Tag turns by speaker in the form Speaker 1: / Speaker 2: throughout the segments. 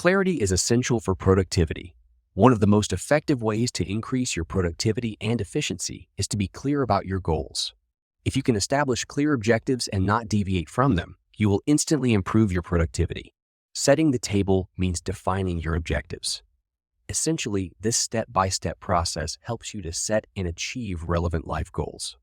Speaker 1: Clarity is essential for productivity. One of the most effective ways to increase your productivity and efficiency is to be clear about your goals. If you can establish clear objectives and not deviate from them, you will instantly improve your productivity. Setting the table means defining your objectives. Essentially, this step-by-step process helps you to set and achieve relevant life goals.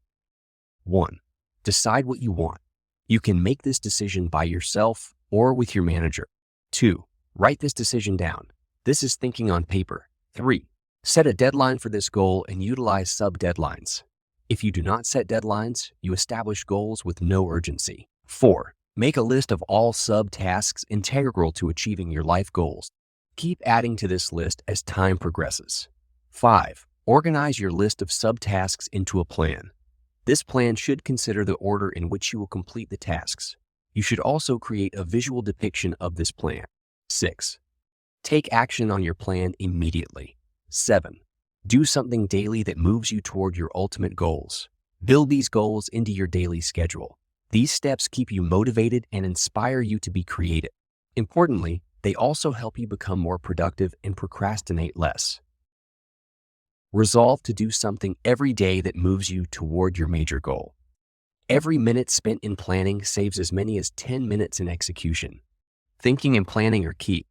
Speaker 1: 1. Decide what you want. You can make this decision by yourself or with your manager. 2. Write this decision down. This is thinking on paper. 3. Set a deadline for this goal and utilize sub-deadlines. If you do not set deadlines, you establish goals with no urgency. 4. Make a list of all sub-tasks integral to achieving your life goals. Keep adding to this list as time progresses. 5. Organize your list of subtasks into a plan. This plan should consider the order in which you will complete the tasks. You should also create a visual depiction of this plan. 6. Take action on your plan immediately. 7. Do something daily that moves you toward your ultimate goals. Build these goals into your daily schedule. These steps keep you motivated and inspire you to be creative. Importantly, they also help you become more productive and procrastinate less. Resolve to do something every day that moves you toward your major goal. Every minute spent in planning saves as many as 10 minutes in execution. Thinking and planning are key.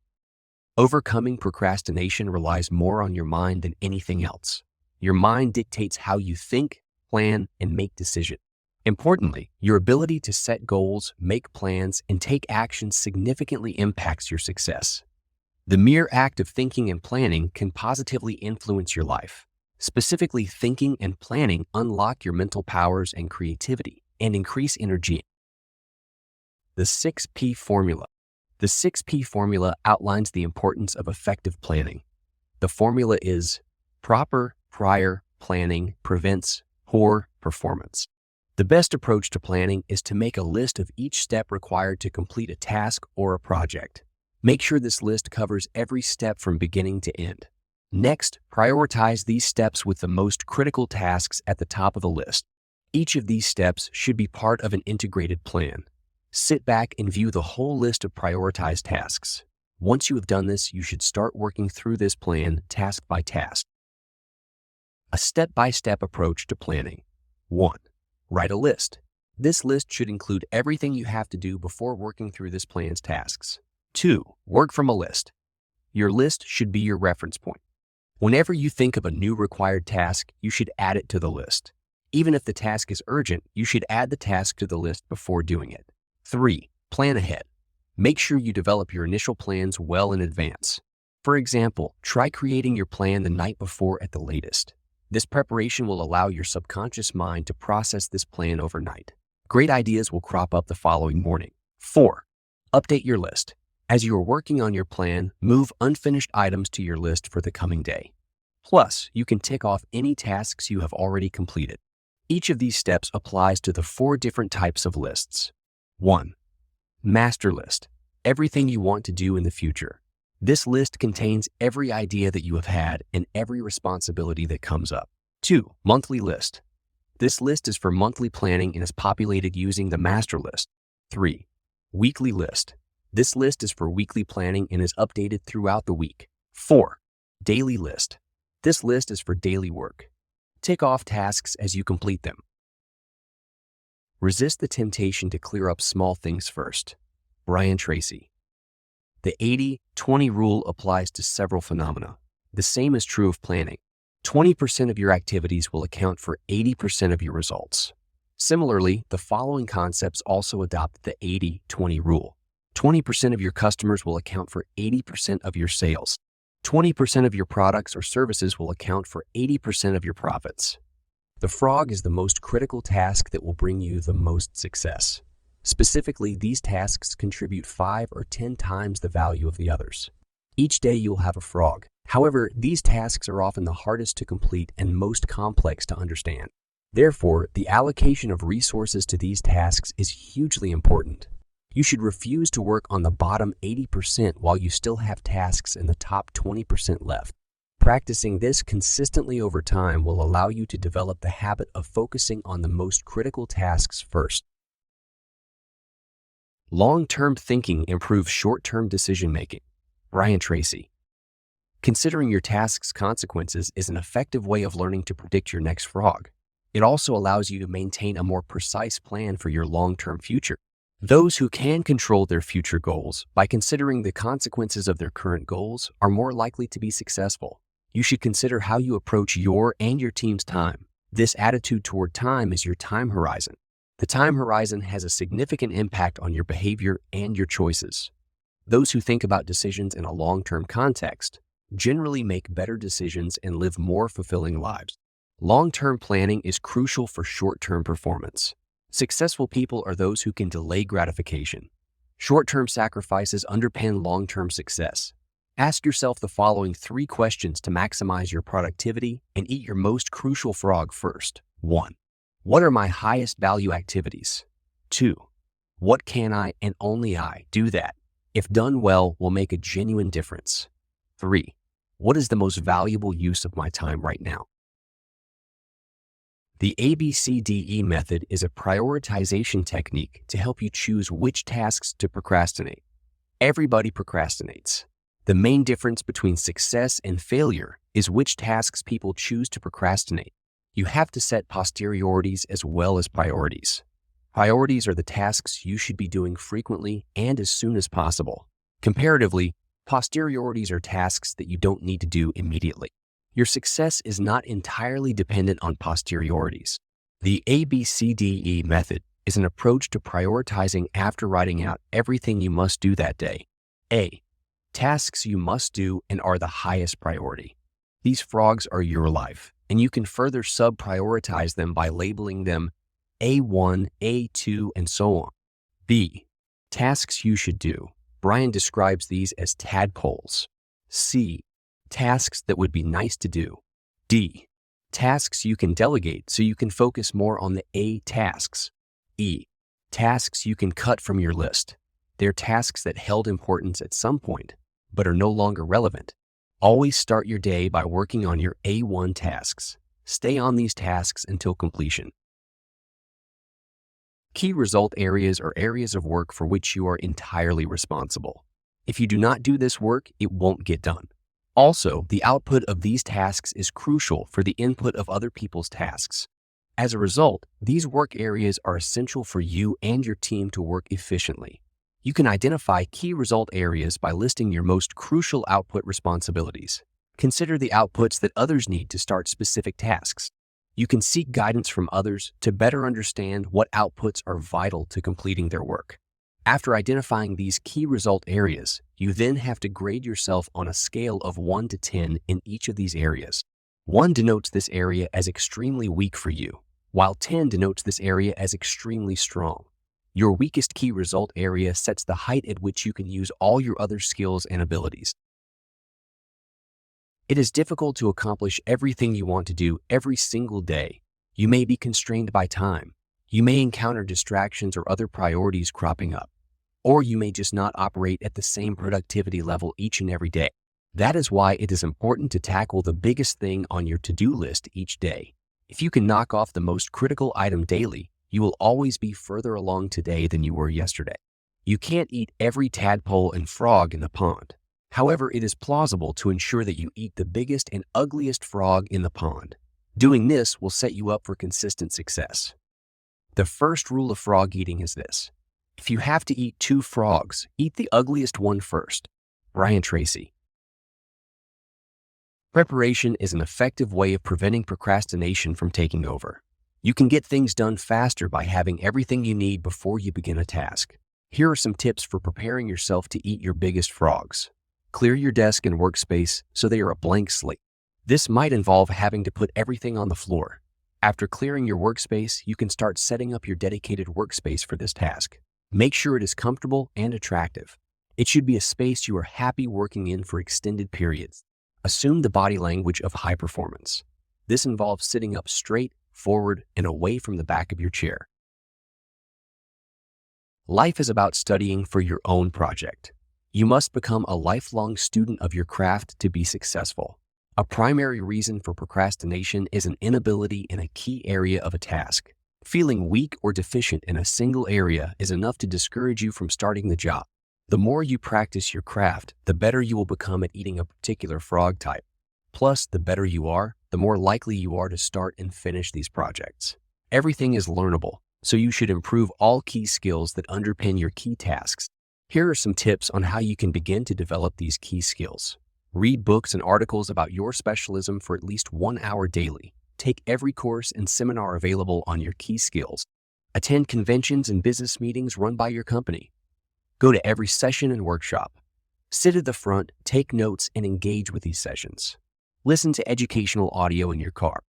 Speaker 1: Overcoming procrastination relies more on your mind than anything else. Your mind dictates how you think, plan, and make decisions. Importantly, your ability to set goals, make plans, and take action significantly impacts your success. The mere act of thinking and planning can positively influence your life. Specifically, thinking and planning unlock your mental powers and creativity and increase energy. The 6P Formula. The 6P Formula outlines the importance of effective planning. The formula is proper prior planning prevents poor performance. The best approach to planning is to make a list of each step required to complete a task or a project. Make sure this list covers every step from beginning to end. Next, prioritize these steps with the most critical tasks at the top of the list. Each of these steps should be part of an integrated plan. Sit back and view the whole list of prioritized tasks. Once you have done this, you should start working through this plan task by task. A step-by-step approach to planning. 1. Write a list. This list should include everything you have to do before working through this plan's tasks. 2. Work from a list. Your list should be your reference point. Whenever you think of a new required task, you should add it to the list. Even if the task is urgent, you should add the task to the list before doing it. 3. Plan ahead. Make sure you develop your initial plans well in advance. For example, try creating your plan the night before at the latest. This preparation will allow your subconscious mind to process this plan overnight. Great ideas will crop up the following morning. 4. Update your list. As you are working on your plan, move unfinished items to your list for the coming day. Plus, you can tick off any tasks you have already completed. Each of these steps applies to the 4 different types of lists. 1. Master list. Everything you want to do in the future. This list contains every idea that you have had and every responsibility that comes up. 2. Monthly list. This list is for monthly planning and is populated using the master list. 3. Weekly list. This list is for weekly planning and is updated throughout the week. 4. Daily list. This list is for daily work. Tick off tasks as you complete them. Resist the temptation to clear up small things first. Brian Tracy. The 80-20 rule applies to several phenomena. The same is true of planning. 20% of your activities will account for 80% of your results. Similarly, the following concepts also adopt the 80-20 rule. 20% of your customers will account for 80% of your sales. 20% of your products or services will account for 80% of your profits. The frog is the most critical task that will bring you the most success. Specifically, these tasks contribute 5 or 10 times the value of the others. Each day you'll have a frog. However, these tasks are often the hardest to complete and most complex to understand. Therefore, the allocation of resources to these tasks is hugely important. You should refuse to work on the bottom 80% while you still have tasks in the top 20% left. Practicing this consistently over time will allow you to develop the habit of focusing on the most critical tasks first. Long-term thinking improves short-term decision-making. Brian Tracy. Considering your task's consequences is an effective way of learning to predict your next frog. It also allows you to maintain a more precise plan for your long-term future. Those who can control their future goals by considering the consequences of their current goals are more likely to be successful. You should consider how you approach your and your team's time. This attitude toward time is your time horizon. The time horizon has a significant impact on your behavior and your choices. Those who think about decisions in a long-term context generally make better decisions and live more fulfilling lives. Long-term planning is crucial for short-term performance. Successful people are those who can delay gratification. Short-term sacrifices underpin long-term success. Ask yourself the following 3 questions to maximize your productivity and eat your most crucial frog first. 1. What are my highest value activities? 2. What can I and only I do that, if done well, will make a genuine difference? 3. What is the most valuable use of my time right now? The ABCDE method is a prioritization technique to help you choose which tasks to procrastinate. Everybody procrastinates. The main difference between success and failure is which tasks people choose to procrastinate. You have to set posteriorities as well as priorities. Priorities are the tasks you should be doing frequently and as soon as possible. Comparatively, posteriorities are tasks that you don't need to do immediately. Your success is not entirely dependent on posteriorities. The ABCDE method is an approach to prioritizing after writing out everything you must do that day. A. Tasks you must do and are the highest priority. These frogs are your life, and you can further sub-prioritize them by labeling them A1, A2, and so on. B. Tasks you should do. Brian describes these as tadpoles. C. Tasks that would be nice to do. D. Tasks you can delegate so you can focus more on the A tasks. E. Tasks you can cut from your list. They're tasks that held importance at some point, but are no longer relevant. Always start your day by working on your A1 tasks. Stay on these tasks until completion. Key result areas are areas of work for which you are entirely responsible. If you do not do this work, it won't get done. Also, the output of these tasks is crucial for the input of other people's tasks. As a result, these work areas are essential for you and your team to work efficiently. You can identify key result areas by listing your most crucial output responsibilities. Consider the outputs that others need to start specific tasks. You can seek guidance from others to better understand what outputs are vital to completing their work. After identifying these key result areas, you then have to grade yourself on a scale of 1 to 10 in each of these areas. 1 denotes this area as extremely weak for you, while 10 denotes this area as extremely strong. Your weakest key result area sets the height at which you can use all your other skills and abilities. It is difficult to accomplish everything you want to do every single day. You may be constrained by time. You may encounter distractions or other priorities cropping up. Or you may just not operate at the same productivity level each and every day. That is why it is important to tackle the biggest thing on your to-do list each day. If you can knock off the most critical item daily, you will always be further along today than you were yesterday. You can't eat every tadpole and frog in the pond. However, it is plausible to ensure that you eat the biggest and ugliest frog in the pond. Doing this will set you up for consistent success. The first rule of frog eating is this: if you have to eat 2 frogs, eat the ugliest one first. Brian Tracy. Preparation is an effective way of preventing procrastination from taking over. You can get things done faster by having everything you need before you begin a task. Here are some tips for preparing yourself to eat your biggest frogs. Clear your desk and workspace so they are a blank slate. This might involve having to put everything on the floor. After clearing your workspace, you can start setting up your dedicated workspace for this task. Make sure it is comfortable and attractive. It should be a space you are happy working in for extended periods. Assume the body language of high performance. This involves sitting up straight, forward, and away from the back of your chair. Life is about studying for your own project. You must become a lifelong student of your craft to be successful. A primary reason for procrastination is an inability in a key area of a task. Feeling weak or deficient in a single area is enough to discourage you from starting the job. The more you practice your craft, the better you will become at eating a particular frog type. Plus, the better you are, the more likely you are to start and finish these projects. Everything is learnable, so you should improve all key skills that underpin your key tasks. Here are some tips on how you can begin to develop these key skills. Read books and articles about your specialism for at least 1 hour daily. Take every course and seminar available on your key skills. Attend conventions and business meetings run by your company. Go to every session and workshop. Sit at the front, take notes, and engage with these sessions. Listen to educational audio in your car.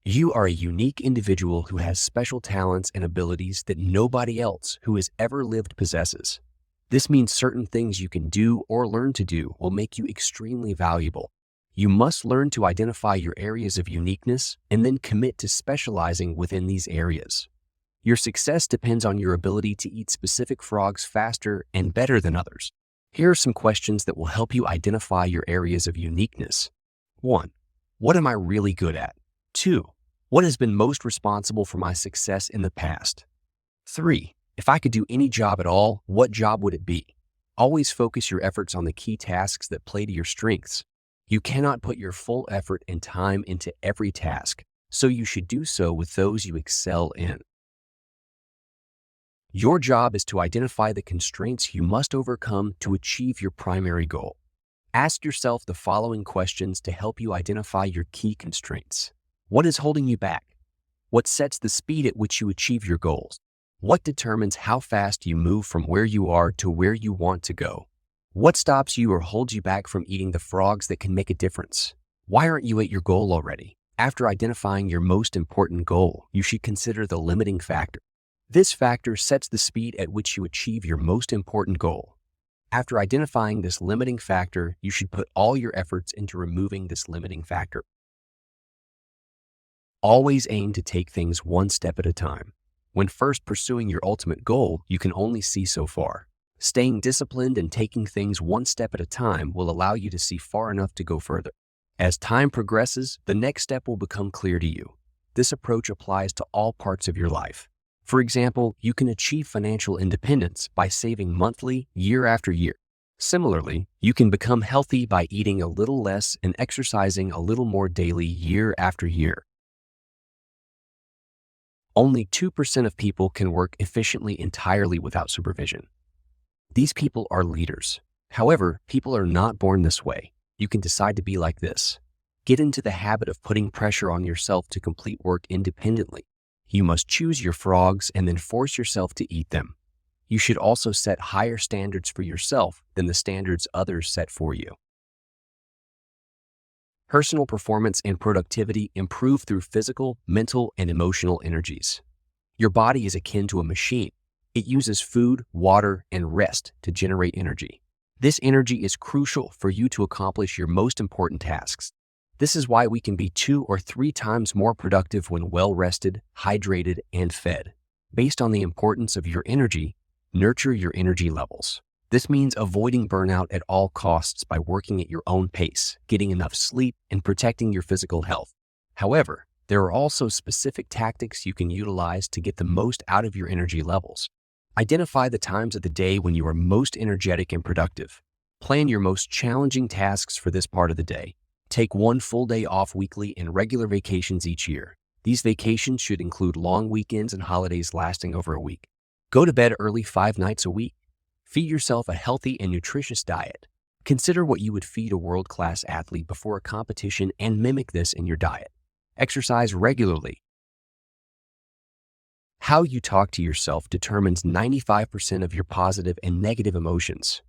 Speaker 1: You are a unique individual who has special talents and abilities that nobody else who has ever lived possesses. This means certain things you can do or learn to do will make you extremely valuable. You must learn to identify your areas of uniqueness and then commit to specializing within these areas. Your success depends on your ability to eat specific frogs faster and better than others. Here are some questions that will help you identify your areas of uniqueness. 1. What am I really good at? 2. What has been most responsible for my success in the past? 3. If I could do any job at all, what job would it be? Always focus your efforts on the key tasks that play to your strengths. You cannot put your full effort and time into every task, so you should do so with those you excel in. Your job is to identify the constraints you must overcome to achieve your primary goal. Ask yourself the following questions to help you identify your key constraints. What is holding you back? What sets the speed at which you achieve your goals? What determines how fast you move from where you are to where you want to go? What stops you or holds you back from eating the frogs that can make a difference? Why aren't you at your goal already? After identifying your most important goal, you should consider the limiting factor. This factor sets the speed at which you achieve your most important goal. After identifying this limiting factor, you should put all your efforts into removing this limiting factor. Always aim to take things one step at a time. When first pursuing your ultimate goal, you can only see so far. Staying disciplined and taking things one step at a time will allow you to see far enough to go further. As time progresses, the next step will become clear to you. This approach applies to all parts of your life. For example, you can achieve financial independence by saving monthly, year after year. Similarly, you can become healthy by eating a little less and exercising a little more daily year after year. Only 2% of people can work efficiently entirely without supervision. These people are leaders. However, people are not born this way. You can decide to be like this. Get into the habit of putting pressure on yourself to complete work independently. You must choose your frogs and then force yourself to eat them. You should also set higher standards for yourself than the standards others set for you. Personal performance and productivity improve through physical, mental, and emotional energies. Your body is akin to a machine. It uses food, water, and rest to generate energy. This energy is crucial for you to accomplish your most important tasks. This is why we can be 2 or 3 times more productive when well-rested, hydrated, and fed. Based on the importance of your energy, nurture your energy levels. This means avoiding burnout at all costs by working at your own pace, getting enough sleep, and protecting your physical health. However, there are also specific tactics you can utilize to get the most out of your energy levels. Identify the times of the day when you are most energetic and productive. Plan your most challenging tasks for this part of the day. Take 1 full day off weekly and regular vacations each year. These vacations should include long weekends and holidays lasting over a week. Go to bed early 5 nights a week. Feed yourself a healthy and nutritious diet. Consider what you would feed a world-class athlete before a competition and mimic this in your diet. Exercise regularly. How you talk to yourself determines 95% of your positive and negative emotions.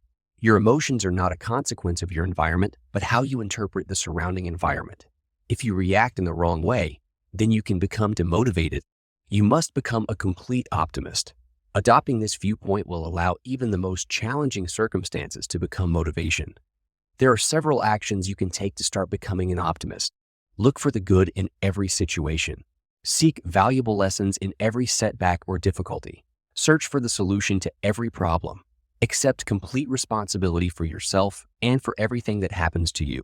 Speaker 1: Your emotions are not a consequence of your environment, but how you interpret the surrounding environment. If you react in the wrong way, then you can become demotivated. You must become a complete optimist. Adopting this viewpoint will allow even the most challenging circumstances to become motivation. There are several actions you can take to start becoming an optimist. Look for the good in every situation. Seek valuable lessons in every setback or difficulty. Search for the solution to every problem. Accept complete responsibility for yourself and for everything that happens to you.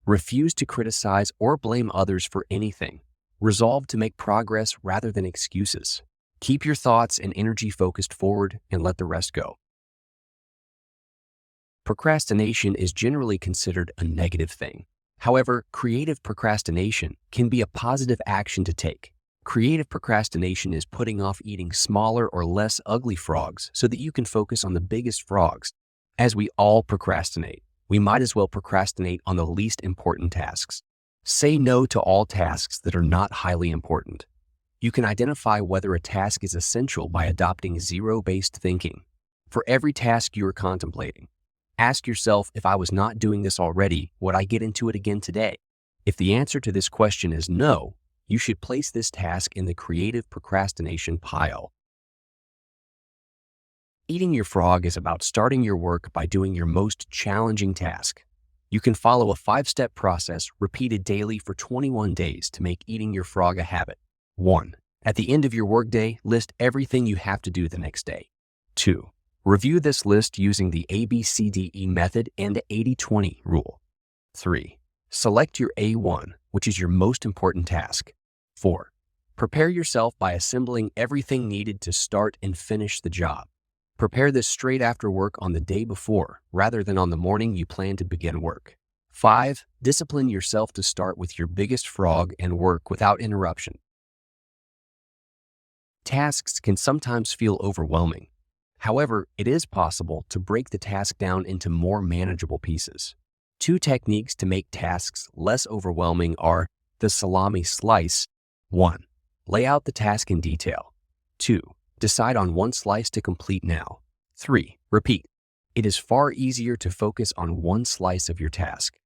Speaker 1: Refuse to criticize or blame others for anything. Resolve to make progress rather than excuses. Keep your thoughts and energy focused forward and let the rest go. Procrastination is generally considered a negative thing. However, creative procrastination can be a positive action to take. Creative procrastination is putting off eating smaller or less ugly frogs so that you can focus on the biggest frogs. As we all procrastinate, we might as well procrastinate on the least important tasks. Say no to all tasks that are not highly important. You can identify whether a task is essential by adopting zero-based thinking. For every task you are contemplating, ask yourself, if I was not doing this already, would I get into it again today? If the answer to this question is no, you should place this task in the creative procrastination pile. Eating your frog is about starting your work by doing your most challenging task. You can follow a 5-step process repeated daily for 21 days to make eating your frog a habit. 1. At the end of your workday, list everything you have to do the next day. 2. Review this list using the ABCDE method and the 80-20 rule. 3. Select your A1, which is your most important task. 4. Prepare yourself by assembling everything needed to start and finish the job. Prepare this straight after work on the day before, rather than on the morning you plan to begin work. 5. Discipline yourself to start with your biggest frog and work without interruption. Tasks can sometimes feel overwhelming. However, it is possible to break the task down into more manageable pieces. 2 techniques to make tasks less overwhelming are the salami slice. 1. Lay out the task in detail. 2. Decide on one slice to complete now. 3. Repeat. It is far easier to focus on one slice of your task.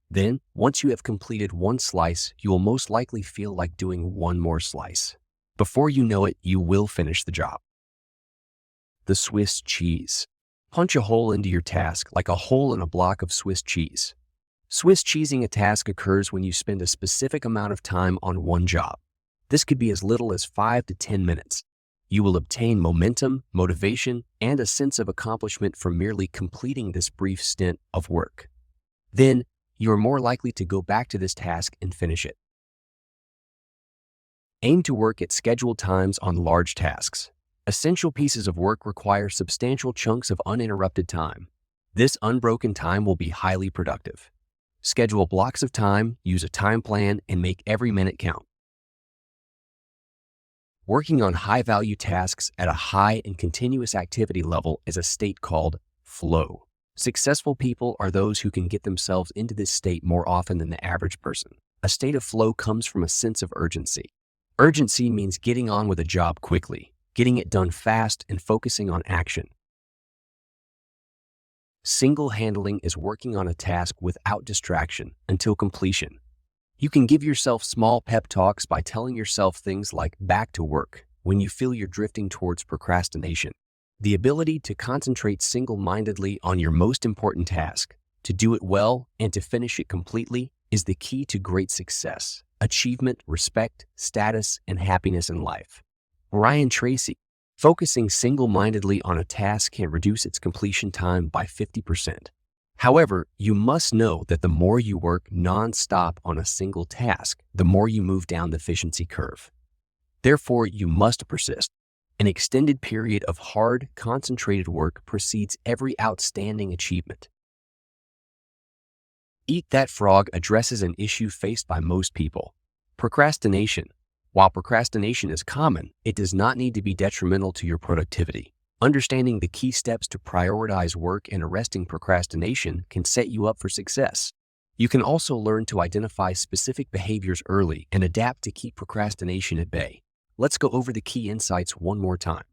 Speaker 1: Then, once you have completed one slice, you will most likely feel like doing one more slice. Before you know it, you will finish the job. The Swiss cheese. Punch a hole into your task like a hole in a block of Swiss cheese. Swiss cheesing a task occurs when you spend a specific amount of time on one job. This could be as little as 5 to 10 minutes. You will obtain momentum, motivation, and a sense of accomplishment from merely completing this brief stint of work. Then, you are more likely to go back to this task and finish it. Aim to work at scheduled times on large tasks. Essential pieces of work require substantial chunks of uninterrupted time. This unbroken time will be highly productive. Schedule blocks of time, use a time plan, and make every minute count. Working on high-value tasks at a high and continuous activity level is a state called flow. Successful people are those who can get themselves into this state more often than the average person. A state of flow comes from a sense of urgency. Urgency means getting on with a job quickly, getting it done fast, and focusing on action. Single-handling is working on a task without distraction until completion. You can give yourself small pep talks by telling yourself things like "back to work" when you feel you're drifting towards procrastination. The ability to concentrate single-mindedly on your most important task, to do it well, and to finish it completely is the key to great success, achievement, respect, status, and happiness in life. Brian Tracy. Focusing single-mindedly on a task can reduce its completion time by 50%. However, you must know that the more you work non-stop on a single task, the more you move down the efficiency curve. Therefore, you must persist. An extended period of hard, concentrated work precedes every outstanding achievement. Eat That Frog addresses an issue faced by most people: procrastination. While procrastination is common, it does not need to be detrimental to your productivity. Understanding the key steps to prioritize work and arresting procrastination can set you up for success. You can also learn to identify specific behaviors early and adapt to keep procrastination at bay. Let's go over the key insights one more time.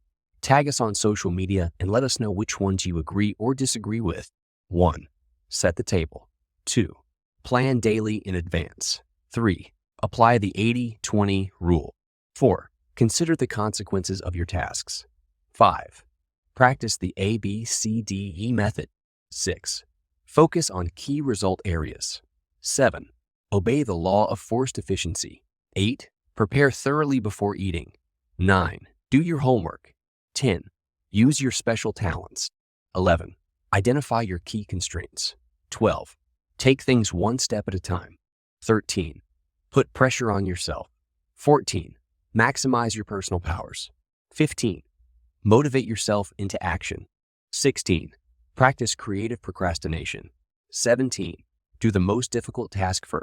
Speaker 1: Tag us on social media and let us know which ones you agree or disagree with. 1. Set the table. 2. Plan daily in advance. 3. Apply the 80-20 rule. 4. Consider the consequences of your tasks. 5. Practice the ABCDE method. 6. Focus on key result areas. 7. Obey the law of forced efficiency. 8. Prepare thoroughly before eating. 9. Do your homework. 10. Use your special talents. 11. Identify your key constraints. 12. Take things one step at a time. 13. Put pressure on yourself. 14. Maximize your personal powers. 15. Motivate yourself into action. 16. Practice creative procrastination. 17. Do the most difficult task first.